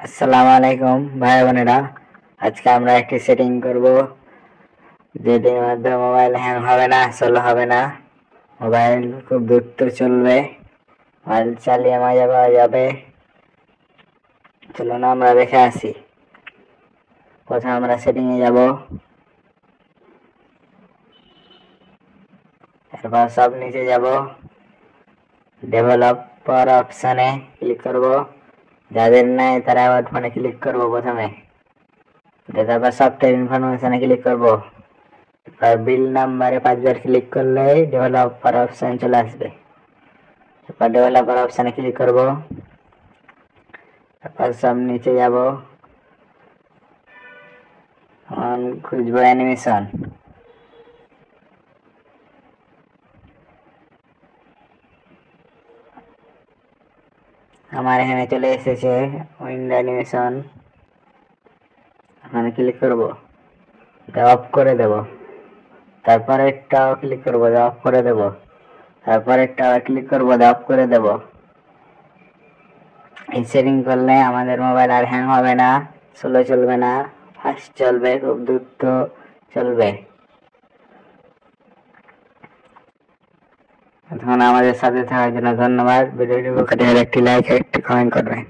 আসসালামু আলাইকুম ভাই বোনেরা। আজকে আমরা একটি সেটিং করব যেটির মাধ্যমে মোবাইল হ্যাং হবে না, স্লো হবে না, মোবাইল খুব দ্রুত চলবে, মোবাইল চালিয়ে মজা পাওয়া যাবে। চলুন আমরা দেখে আসি। প্রথমে আমরা সেটিংয়ে যাব, এরপর সব নিচে যাব, ডেভেলপার অপশানে ক্লিক করব। যাদের নাই তারা আবার ফোনে ক্লিক করব। প্রথমে তারপর সফটওয়্যার ইনফরমেশনে ক্লিক করব। বিল নাম্বারে 5 বার ক্লিক করলে ডেভেলপার অপশন চলে আসবে। তারপর ডেভেলপার অপশানে ক্লিক করব। তারপর সব নিচে যাব, খুঁজবো অ্যানিমেশন। আমার এখানে চলে এসেছে উইন্ডো অ্যানিমেশন। এখানে ক্লিক করব, অফ করে দেব। তারপর একটাও ক্লিক করব, অফ করে দেব। তারপর একটা ক্লিক করব, অফ করে দেব। এই সেটিং করলে আমাদের মোবাইল আর হ্যাং হবে না, স্লো চলবে না, ফাস্ট চলবে, খুব দ্রুত চলবে। এখন আমাদের সাথে থাকার জন্য ধন্যবাদ। ভিডিওটি একটি লাইক, একটি কমেন্ট করবেন।